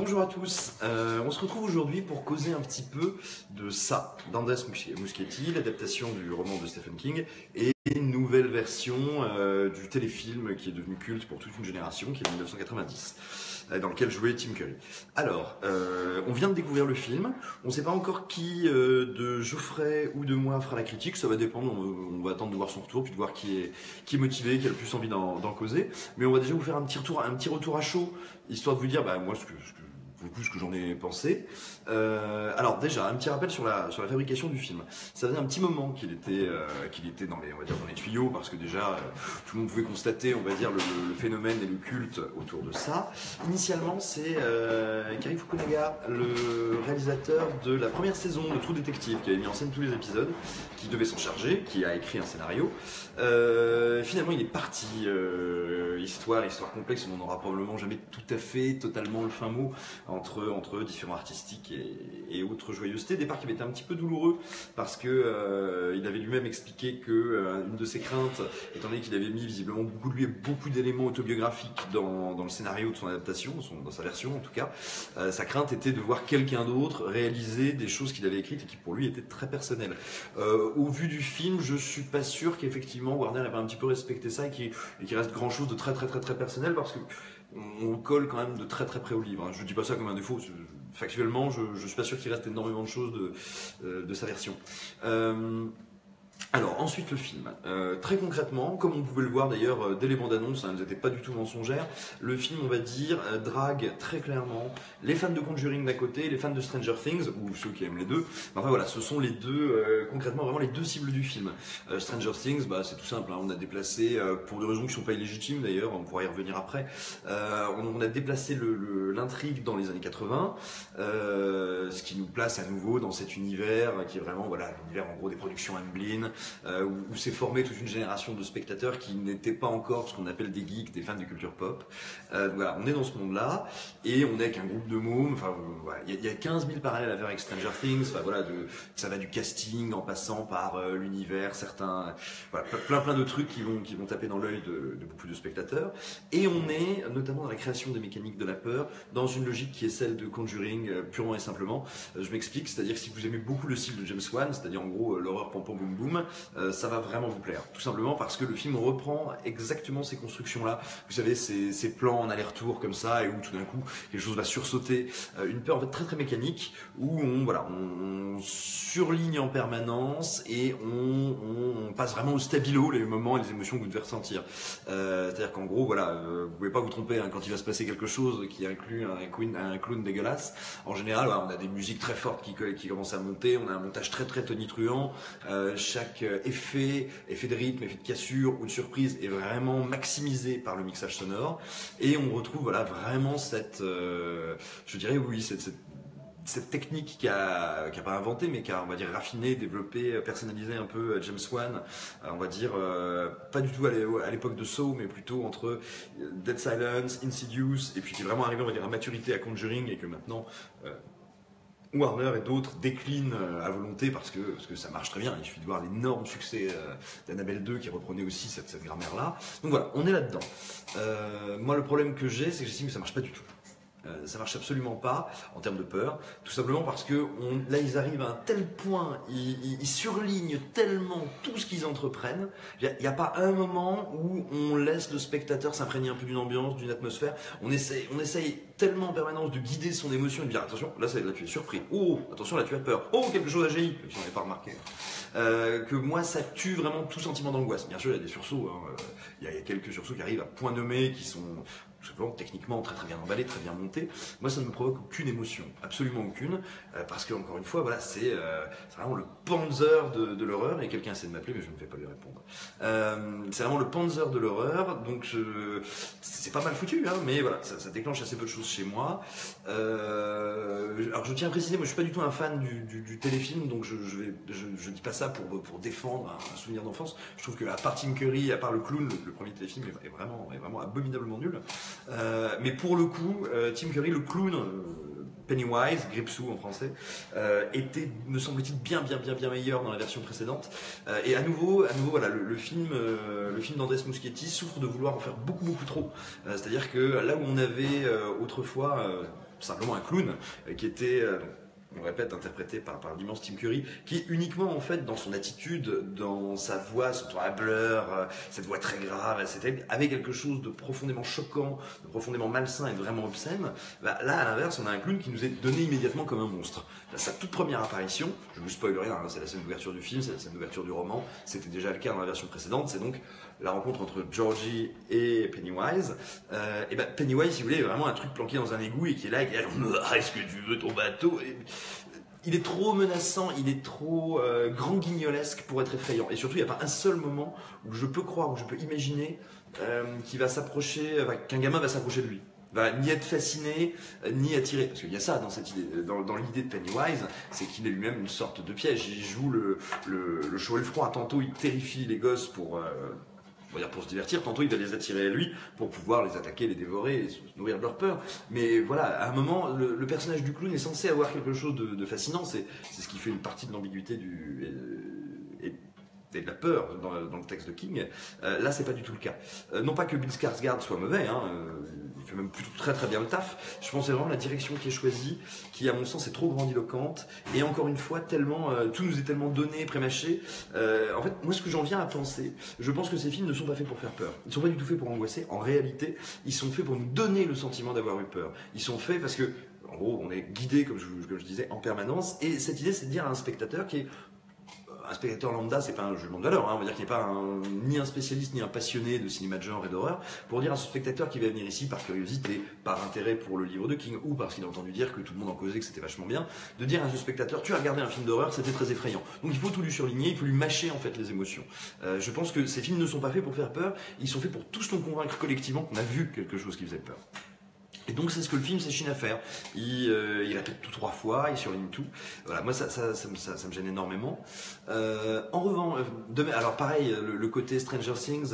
Bonjour à tous, on se retrouve aujourd'hui pour causer un petit peu de ça, d'Andrés Muschietti, l'adaptation du roman de Stephen King, et une nouvelle version du téléfilm qui est devenu culte pour toute une génération, qui est de 1990, dans lequel jouait Tim Curry. Alors, on vient de découvrir le film, on ne sait pas encore qui de Geoffrey ou de moi fera la critique, ça va dépendre, on va attendre de voir son retour, puis de voir qui est motivé, qui a le plus envie d'en causer, mais on va déjà vous faire un petit retour à chaud, histoire de vous dire, moi, ce que j'en ai pensé. Alors déjà, un petit rappel sur la fabrication du film. Ça faisait un petit moment qu'il était dans les tuyaux, parce que déjà, tout le monde pouvait constater, on va dire, le phénomène et le culte autour de ça. Initialement, c'est Cary Fukunaga, le réalisateur de la première saison de True Detective, qui avait mis en scène tous les épisodes, qui devait s'en charger, qui a écrit un scénario. Finalement, il est parti. Histoire complexe, on n'aura probablement jamais tout à fait, totalement le fin mot entre différents artistiques et autres joyeusetés. Départ qui avait été un petit peu douloureux parce que il avait lui-même expliqué que une de ses craintes, étant donné qu'il avait mis visiblement beaucoup d'éléments autobiographiques dans le scénario de son adaptation, dans sa version en tout cas, sa crainte était de voir quelqu'un d'autre réaliser des choses qu'il avait écrites et qui pour lui étaient très personnelles. Au vu du film, je suis pas sûr qu'effectivement Warner avait un petit peu respecté ça et qu'il reste grand chose de très personnel, parce que on colle quand même de très près au livre. Je dis pas ça comme un défaut. Factuellement, je suis pas sûr qu'il reste énormément de choses de sa version. Alors ensuite le film, très concrètement, comme on pouvait le voir d'ailleurs dès les bandes annonces, elles n'étaient pas du tout mensongères, le film on va dire drague très clairement les fans de Conjuring d'un côté et les fans de Stranger Things, ou ceux qui aiment les deux. Enfin voilà, ce sont les deux, concrètement vraiment les deux cibles du film. Stranger Things, c'est tout simple, on a déplacé, pour des raisons qui ne sont pas illégitimes d'ailleurs, on pourra y revenir après, on a déplacé l'intrigue dans les années 80, ce qui nous place à nouveau dans cet univers qui est vraiment l'univers en gros des productions Amblin, où s'est formée toute une génération de spectateurs qui n'étaient pas encore ce qu'on appelle des geeks, des fans de culture pop. Voilà, on est dans ce monde-là et on est avec un groupe de mômes. Il y a 15 000 parallèles à faire avec Stranger Things. Ça va du casting en passant par l'univers, certains, plein de trucs qui vont taper dans l'œil de beaucoup de spectateurs. Et on est notamment dans la création des mécaniques de la peur, dans une logique qui est celle de Conjuring purement et simplement. Je m'explique, c'est-à-dire que si vous aimez beaucoup le style de James Wan, c'est-à-dire en gros l'horreur pom pom boum boum, ça va vraiment vous plaire. Tout simplement parce que le film reprend exactement ces constructions-là. Vous savez, ces plans en aller-retour comme ça, et où tout d'un coup, quelque chose va sursauter. Une peur en fait très mécanique, où on surligne en permanence et on passe vraiment au stabilo les moments et les émotions que vous devez ressentir. C'est-à-dire qu'en gros, vous pouvez pas vous tromper quand il va se passer quelque chose qui inclut un clown dégueulasse. En général, on a des musiques très fortes qui commencent à monter, on a un montage très tonitruant. Chaque effet de rythme, effet de cassure ou de surprise est vraiment maximisé par le mixage sonore, et on retrouve vraiment cette technique qui a pas inventé, mais qui a, on va dire, raffiné, développé, personnalisé un peu James Wan, on va dire, pas du tout à l'époque de Saw, mais plutôt entre Dead Silence, Insidious, et puis qui est vraiment arrivé, on va dire, à maturité à Conjuring, et que maintenant Warner et d'autres déclinent à volonté parce que ça marche très bien. Il suffit de voir l'énorme succès d'Annabelle 2 qui reprenait aussi cette grammaire-là. Donc voilà, on est là-dedans. Moi, le problème que j'ai, c'est que j'estime que ça marche pas du tout. Ça marche absolument pas en termes de peur, tout simplement parce que là ils arrivent à un tel point, ils surlignent tellement tout ce qu'ils entreprennent. Il n'y a pas un moment où on laisse le spectateur s'imprégner un peu d'une ambiance, d'une atmosphère. On essaye tellement en permanence de guider son émotion et de dire attention, là tu es surpris, oh attention là tu as peur, oh quelque chose a jailli, même si on n'avait pas remarqué. Que moi ça tue vraiment tout sentiment d'angoisse. Bien sûr il y a des sursauts, il y a quelques sursauts qui arrivent à point nommé, qui sont tout simplement techniquement très bien emballés, très bien montés. Moi ça ne me provoque aucune émotion, absolument aucune, parce que encore une fois c'est vraiment le Panzer de l'horreur, et quelqu'un essaie de m'appeler mais je ne vais pas lui répondre. C'est vraiment le Panzer de l'horreur, donc c'est pas mal foutu, mais voilà, ça déclenche assez peu de choses chez moi. Alors je tiens à préciser, moi je suis pas du tout un fan du téléfilm, donc je dis pas ça pour défendre un souvenir d'enfance. Je trouve qu'à part Tim Curry, à part le clown, le premier téléfilm est vraiment abominablement nul. Mais pour le coup, Tim Curry, le clown, Pennywise, Gripsou en français, était, me semble-t-il, bien meilleur dans la version précédente. Et à nouveau, voilà, le film d'Andrés Muschietti souffre de vouloir en faire beaucoup trop. C'est-à-dire que là où on avait autrefois simplement un clown qui était on le répète, interprété par l'immense Tim Curry, qui est uniquement en fait dans son attitude, dans sa voix, son ton à bleur, cette voix très grave, avait quelque chose de profondément choquant, de profondément malsain et de vraiment obscène. Bah, là, à l'inverse, on a un clown qui nous est donné immédiatement comme un monstre. Là, sa toute première apparition, je vous spoil rien, hein, c'est la scène d'ouverture du film, c'est la scène d'ouverture du roman, c'était déjà le cas dans la version précédente, c'est donc la rencontre entre Georgie et Pennywise. Et ben Pennywise, si vous voulez, est vraiment un truc planqué dans un égout et qui est là, et qui est là, est-ce que tu veux ton bateau? Il est trop menaçant, il est trop grand guignolesque pour être effrayant. Et surtout, il n'y a pas un seul moment où je peux croire, où je peux imaginer qu'il va s'approcher, qu'un gamin va s'approcher de lui. Va ni être fasciné, ni attiré. Parce qu'il y a ça dans cette idée, dans l'idée de Pennywise, c'est qu'il est lui-même une sorte de piège. Il joue le chaud et le froid. Tantôt, il terrifie les gosses pour se divertir, tantôt il va les attirer à lui pour pouvoir les attaquer, les dévorer et se nourrir de leur peur. Mais voilà, à un moment, le personnage du clown est censé avoir quelque chose de fascinant, c'est ce qui fait une partie de l'ambiguïté et de la peur dans le texte de King. Là, c'est pas du tout le cas. Non pas que Bill Skarsgård soit mauvais, hein, il fait même plutôt très très bien le taf. Je pense que c'est vraiment la direction qui est choisie, qui à mon sens est trop grandiloquente. Et encore une fois, tout nous est tellement donné, prémâché. En fait, moi ce que j'en viens à penser, je pense que ces films ne sont pas faits pour faire peur. Ils ne sont pas du tout faits pour angoisser. En réalité, ils sont faits pour nous donner le sentiment d'avoir eu peur. Ils sont faits parce que, en gros, on est guidé, comme je disais, en permanence. Et cette idée, c'est de dire à un spectateur qui est un spectateur lambda, c'est pas un jugement de valeur, hein. On va dire qu'il n'est pas ni un spécialiste ni un passionné de cinéma de genre et d'horreur, pour dire à ce spectateur qui va venir ici par curiosité, par intérêt pour le livre de King, ou parce qu'il a entendu dire que tout le monde en causait, que c'était vachement bien, de dire à ce spectateur, tu as regardé un film d'horreur, c'était très effrayant. Donc il faut tout lui surligner, il faut lui mâcher en fait les émotions. Je pense que ces films ne sont pas faits pour faire peur, ils sont faits pour tous nous convaincre collectivement qu'on a vu quelque chose qui faisait peur. Et donc c'est ce que le film s'échine à faire. Il répète tout 3 fois, il surligne tout. Voilà, moi ça me gêne énormément. En revanche, alors pareil, le côté Stranger Things,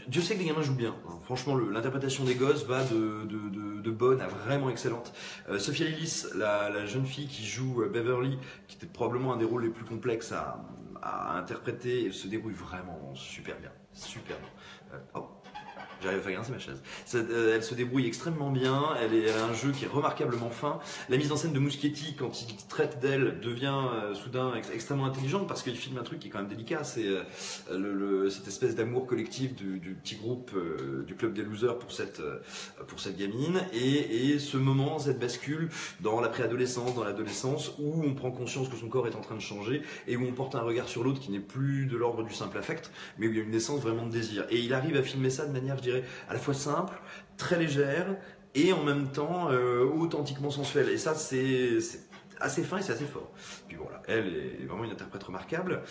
Dieu sait que les gamins jouent bien. Franchement, l'interprétation des gosses va de bonne à vraiment excellente. Sophia Lillis, la jeune fille qui joue Beverly, qui était probablement un des rôles les plus complexes à interpréter, se débrouille vraiment super bien. Super bien. J'arrive à faire grincer ma chaise. Elle se débrouille extrêmement bien, elle a un jeu qui est remarquablement fin. La mise en scène de Muschietti, quand il traite d'elle, devient soudain extrêmement intelligente parce qu'il filme un truc qui est quand même délicat. C'est cette espèce d'amour collectif du petit groupe du club des losers pour cette gamine. Et ce moment, cette bascule dans la préadolescence, dans l'adolescence, où on prend conscience que son corps est en train de changer et où on porte un regard sur l'autre qui n'est plus de l'ordre du simple affect, mais où il y a une naissance vraiment de désir. Et il arrive à filmer ça de manière, je dirais, à la fois simple, très légère et en même temps authentiquement sensuelle. Et ça, c'est assez fin et c'est assez fort. Puis voilà, elle est vraiment une interprète remarquable.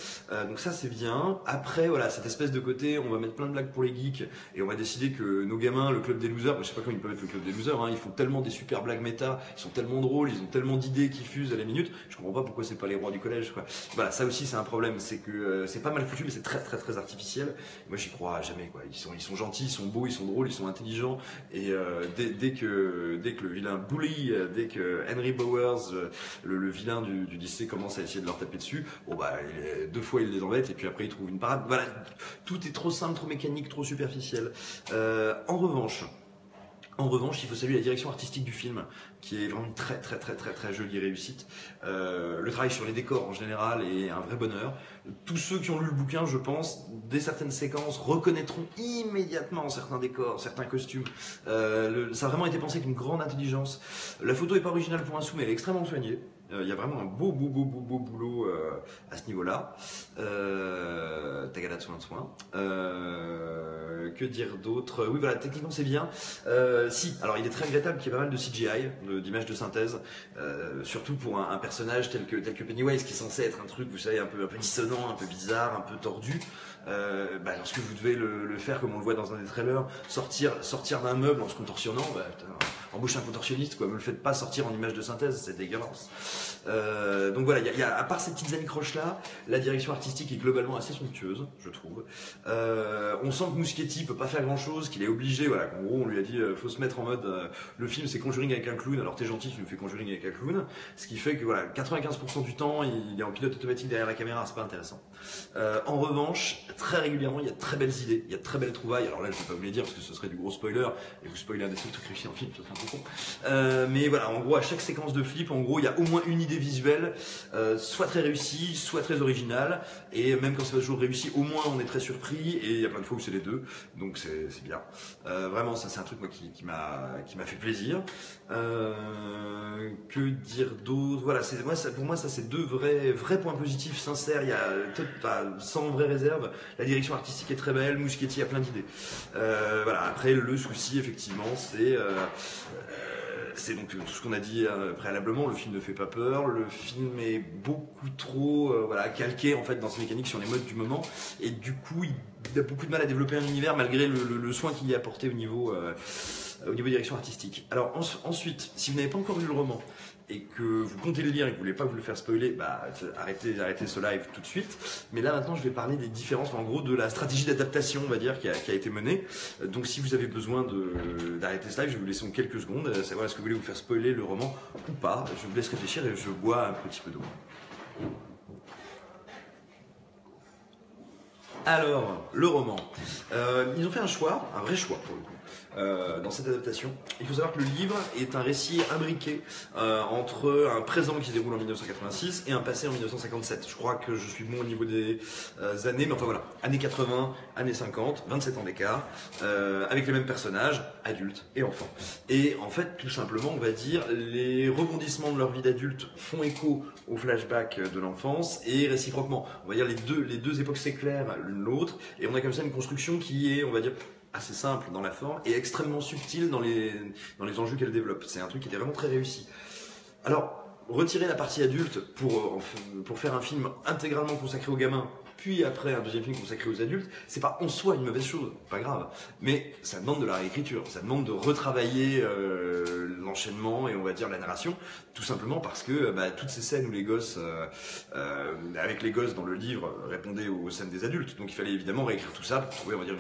Donc ça, c'est bien. Après, voilà, cette espèce de côté, on va mettre plein de blagues pour les geeks et on va décider que nos gamins, le club des losers, je sais pas comment ils peuvent être le club des losers, hein, ils font tellement des super blagues méta, ils sont tellement drôles, ils ont tellement d'idées qui fusent à la minute. Je comprends pas pourquoi c'est pas les rois du collège, quoi. Voilà, ça aussi, c'est un problème. C'est que c'est pas mal foutu, mais c'est très très très artificiel. Moi, j'y crois jamais, quoi. Ils sont gentils, ils sont beaux, ils sont drôles, ils sont intelligents. Et dès que le vilain bully, dès que Henry Bowers, le vilain du lycée commence à essayer de leur taper dessus, bon bah 2 fois il les embête et puis après il trouve une parade. Voilà, tout est trop simple, trop mécanique, trop superficiel. En revanche, il faut saluer la direction artistique du film, qui est vraiment une très très très très très jolie réussite. Le travail sur les décors en général est un vrai bonheur. Tous ceux qui ont lu le bouquin, je pense, dès certaines séquences, reconnaîtront immédiatement certains décors, certains costumes. Ça a vraiment été pensé avec une grande intelligence. La photo n'est pas originale pour un sou, mais elle est extrêmement soignée. Il y a vraiment un beau boulot à ce niveau-là. Tagada de soin. Que dire d'autre? Oui, voilà, techniquement c'est bien. Alors il est très regrettable qu'il y ait pas mal de CGI, d'images de synthèse, surtout pour un personnage tel que Pennywise, qui est censé être un truc, vous savez, un peu dissonant, un peu bizarre, un peu tordu. Lorsque vous devez le faire comme on le voit dans un des trailers, sortir d'un meuble en se contorsionnant, embauchez un contorsionniste, quoi. Me le faites pas sortir en image de synthèse, c'est dégueulasse. Donc voilà, à part ces petites anicroches là, la direction artistique est globalement assez somptueuse, je trouve. On sent que Muschietti peut pas faire grand chose, qu'il est obligé, voilà, qu'en gros on lui a dit faut se mettre en mode le film c'est Conjuring avec un clown, alors t'es gentil, tu nous fais Conjuring avec un clown, ce qui fait que voilà, 95% du temps il est en pilote automatique derrière la caméra, c'est pas intéressant. En revanche, très régulièrement il y a de très belles idées, il y a de très belles trouvailles. Alors là je vais pas vous les dire parce que ce serait du gros spoiler et vous spoiler un des seuls trucs réussis en film, ce serait un trop con. Mais voilà, en gros, à chaque séquence de flip, en gros, il y a au moins une idée visuelle, soit très réussie, soit très originale. Et même quand c'est pas toujours réussi, au moins on est très surpris. Et il y a plein de fois où c'est les deux, donc c'est bien. Vraiment, ça c'est un truc moi qui m'a fait plaisir. Que dire d'autre? Voilà, pour moi ça c'est deux vrais points positifs sincères. Il y a sans vraie réserve. La direction artistique est très belle, Muschietti a plein d'idées. Voilà. Après le souci effectivement c'est donc tout ce qu'on a dit préalablement. Le film ne fait pas peur. Le film est beaucoup trop calqué en fait dans ses mécaniques sur les modes du moment, et du coup il a beaucoup de mal à développer un univers malgré le soin qu'il y a apporté au niveau direction artistique. Alors ensuite, si vous n'avez pas encore lu le roman et que vous comptez le lire et que vous voulez pas vous le faire spoiler, arrêtez ce live tout de suite. Mais là maintenant je vais parler des différences, en gros de la stratégie d'adaptation on va dire qui a été menée. Donc si vous avez besoin d'arrêter ce live, je vais vous laisser en quelques secondes, savoir est-ce que vous voulez vous faire spoiler le roman ou pas. Je vous laisse réfléchir et je bois un petit peu d'eau. Alors, le roman. Ils ont fait un choix, un vrai choix pour le coup. Dans cette adaptation, il faut savoir que le livre est un récit imbriqué entre un présent qui se déroule en 1986 et un passé en 1957. Je crois que je suis bon au niveau des années, mais enfin voilà, années 80, années 50, 27 ans d'écart, avec les mêmes personnages, adultes et enfants. Et en fait, tout simplement, on va dire, les rebondissements de leur vie d'adulte font écho au flashback de l'enfance et réciproquement. On va dire les deux époques s'éclairent l'une l'autre, et on a comme ça une construction qui est, on va dire, assez simple dans la forme et extrêmement subtile dans les enjeux qu'elle développe. C'est un truc qui était vraiment très réussi. Alors, retirer la partie adulte pour faire un film intégralement consacré aux gamins, puis après un deuxième film consacré aux adultes, c'est pas en soi une mauvaise chose, pas grave. Mais ça demande de la réécriture, ça demande de retravailler l'enchaînement et on va dire la narration, tout simplement parce que toutes ces scènes où les gosses, avec les gosses dans le livre, répondaient aux scènes des adultes. Donc il fallait évidemment réécrire tout ça pour trouver, on va dire,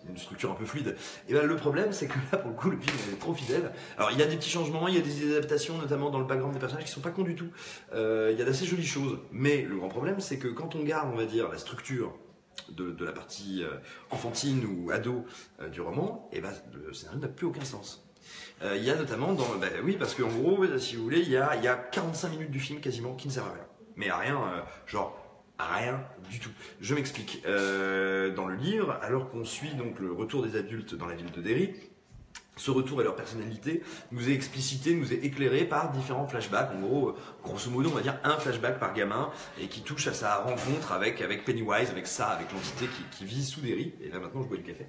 une structure un peu fluide. Et le problème, c'est que là, pour le coup, le film est trop fidèle. Alors, il y a des petits changements, il y a des adaptations, notamment dans le background des personnages, qui sont pas cons du tout. Il y a d'assez jolies choses. Mais le grand problème, c'est que quand on garde, on va dire, la structure de la partie enfantine ou ado du roman, le scénario n'a plus aucun sens. Il y a notamment oui, parce qu'en gros, si vous voulez, il y a 45 minutes du film quasiment qui ne servent à rien. Mais à rien, rien du tout. Je m'explique. Dans le livre, alors qu'on suit donc le retour des adultes dans la ville de Derry, ce retour à leur personnalité nous est explicité, nous est éclairé par différents flashbacks. En gros, grosso modo, on va dire un flashback par gamin et qui touche à sa rencontre avec Pennywise, avec l'entité qui vit sous Derry. Et là maintenant, je bois du café.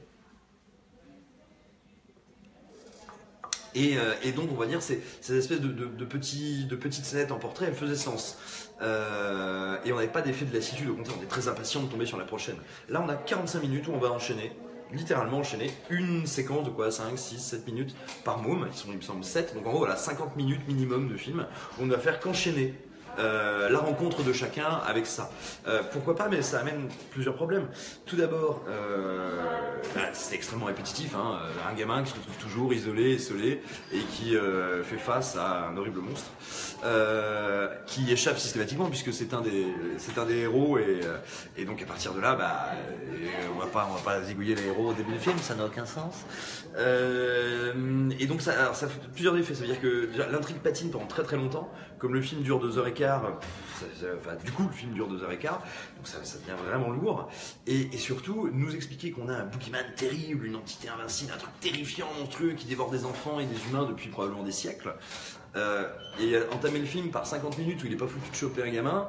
Et donc, on va dire, ces espèces de petites scénettes en portrait, elles faisaient sens. Et on n'avait pas d'effet de lassitude, au contraire, on est très impatient de tomber sur la prochaine. Là, on a 45 minutes où on va enchaîner, littéralement enchaîner, une séquence de 5, 6, 7 minutes par môme. Il me semble, 7. Donc en gros, voilà, 50 minutes minimum de film. On ne va faire qu'enchaîner la rencontre de chacun avec ça. Pourquoi pas, mais ça amène plusieurs problèmes. Tout d'abord, c'est extrêmement répétitif, hein. Un gamin qui se retrouve toujours isolé, esselé, et qui fait face à un horrible monstre, qui échappe systématiquement puisque c'est un des héros, et donc à partir de là, on va pas zigouiller les héros au début du film, ça n'a aucun sens. Et donc ça fait plusieurs effets. Ça veut dire que l'intrigue patine pendant très très longtemps. Comme le film dure 2h15, du coup le film dure 2h15, donc ça devient vraiment lourd. Et surtout, nous expliquer qu'on a un Boogeyman terrible, une entité invincible, un truc terrifiant, monstrueux, qui dévore des enfants et des humains depuis probablement des siècles. Et entamer le film par 50 minutes où il n'est pas foutu de choper un gamin,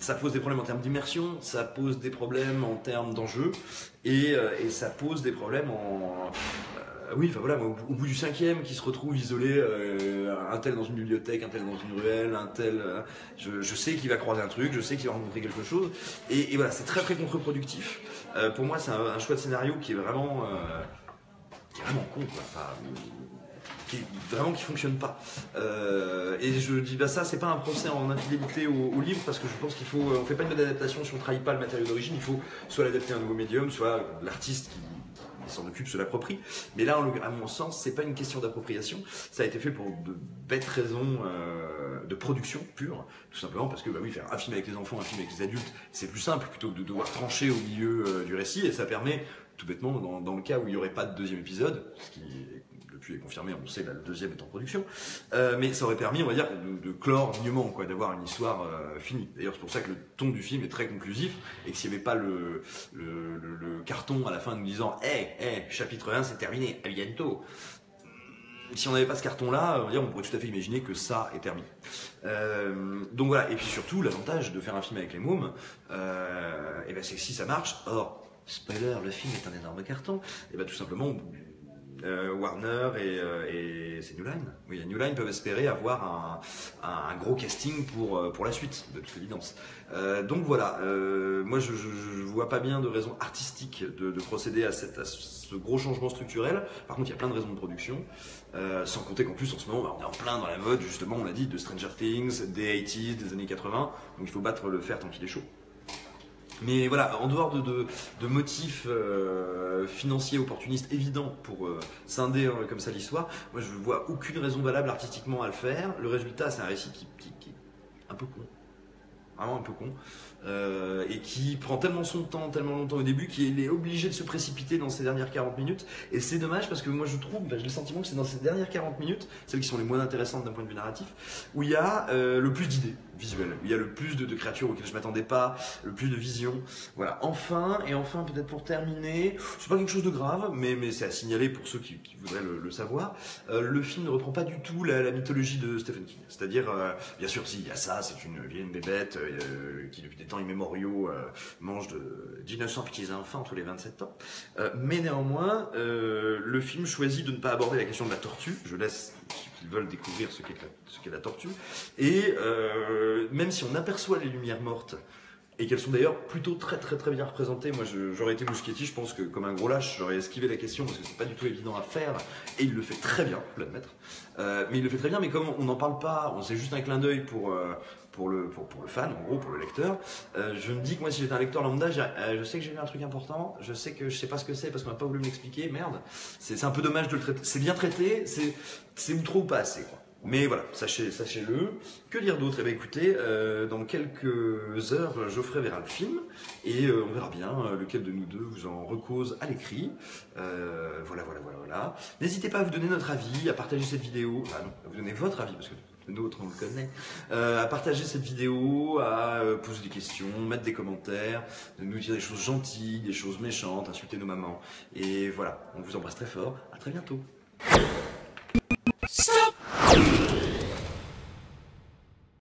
ça pose des problèmes en termes d'immersion, ça pose des problèmes en termes d'enjeu, et ça pose des problèmes au bout du 5e, qui se retrouve isolé, un tel dans une bibliothèque, un tel dans une ruelle, un tel... je sais qu'il va croiser un truc, je sais qu'il va rencontrer quelque chose, et voilà, c'est très très contre-productif. Pour moi, c'est un choix de scénario qui est vraiment con, quoi. Enfin, qui fonctionne pas. Et je dis ça, c'est pas un procès en infidélité au livre, parce que je pense on fait pas une bonne adaptation si on trahit pas le matériau d'origine. Il faut soit l'adapter à un nouveau médium, soit l'artiste qui s'en occupe se l'approprie. Mais là, à mon sens, c'est pas une question d'appropriation. Ça a été fait pour de bêtes raisons de production pure, tout simplement parce que faire un film avec les enfants, un film avec les adultes, c'est plus simple plutôt que de devoir trancher au milieu du récit, et ça permet tout bêtement, dans le cas où il n'y aurait pas de deuxième épisode, ce qui est depuis est confirmé, on sait, là, le deuxième est en production, mais ça aurait permis, on va dire, de clore dignement, quoi, d'avoir une histoire finie. D'ailleurs, c'est pour ça que le ton du film est très conclusif, et que s'il n'y avait pas le carton à la fin nous disant chapitre 1 c'est terminé, à bientôt. Si on n'avait pas ce carton-là, on pourrait tout à fait imaginer que ça est terminé. Donc voilà, et puis surtout, l'avantage de faire un film avec les mômes, c'est que si ça marche, spoiler, le film est un énorme carton, tout simplement, Warner et c'est New Line. Oui, New Line peuvent espérer avoir un gros casting pour la suite, de toute évidence. Donc voilà, moi je vois pas bien de raison artistique de procéder à ce gros changement structurel. Par contre, il y a plein de raisons de production, sans compter qu'en plus en ce moment on est en plein dans la mode, justement, on l'a dit, de Stranger Things, des 80s, des années 80, donc il faut battre le fer tant qu'il est chaud. Mais voilà, en dehors de motifs financiers opportunistes évidents pour scinder comme ça l'histoire, moi je ne vois aucune raison valable artistiquement à le faire. Le résultat, c'est un récit qui est un peu con, vraiment un peu con, et qui prend tellement son temps, tellement longtemps au début, qu'il est obligé de se précipiter dans ces dernières 40 minutes. Et c'est dommage parce que moi je trouve, j'ai le sentiment que c'est dans ces dernières 40 minutes, celles qui sont les moins intéressantes d'un point de vue narratif, où il y a le plus d'idées visuelles, où il y a le plus de créatures auxquelles je m'attendais pas, le plus de visions. Voilà, enfin peut-être pour terminer, c'est pas quelque chose de grave, mais c'est à signaler pour ceux qui voudraient le savoir, le film ne reprend pas du tout la mythologie de Stephen King. C'est-à-dire, bien sûr, si, il y a ça, c'est une vieille bébête qui depuis des temps immémoriaux mange d'innocents petits enfants tous les 27 ans. Mais néanmoins, le film choisit de ne pas aborder la question de la tortue. Je laisse ceux qui veulent découvrir ce qu'est la tortue. Et même si on aperçoit les lumières mortes, et qu'elles sont d'ailleurs plutôt très très très bien représentées. Moi j'aurais été Muschietti, je pense que comme un gros lâche j'aurais esquivé la question parce que c'est pas du tout évident à faire, et il le fait très bien, faut l'admettre. Mais il le fait très bien, mais comme on n'en parle pas, c'est juste un clin d'œil pour le fan, en gros, pour le lecteur. Je me dis que moi, si j'étais un lecteur lambda, je sais que j'ai vu un truc important, je sais que je sais pas ce que c'est parce qu'on n'a pas voulu me l'expliquer, merde. C'est un peu dommage de le traiter. C'est bien traité, c'est ou trop ou pas assez, quoi. Mais voilà, sachez-le. Que dire d'autre? Écoutez, dans quelques heures, Geoffrey verra le film et on verra bien lequel de nous deux vous en recose à l'écrit. Voilà. N'hésitez pas à vous donner notre avis, à partager cette vidéo. Ah non, à vous donner votre avis parce que le nôtre, on le connaît. À partager cette vidéo, à poser des questions, mettre des commentaires, de nous dire des choses gentilles, des choses méchantes, insulter nos mamans. Et voilà, on vous embrasse très fort. À très bientôt. Stop!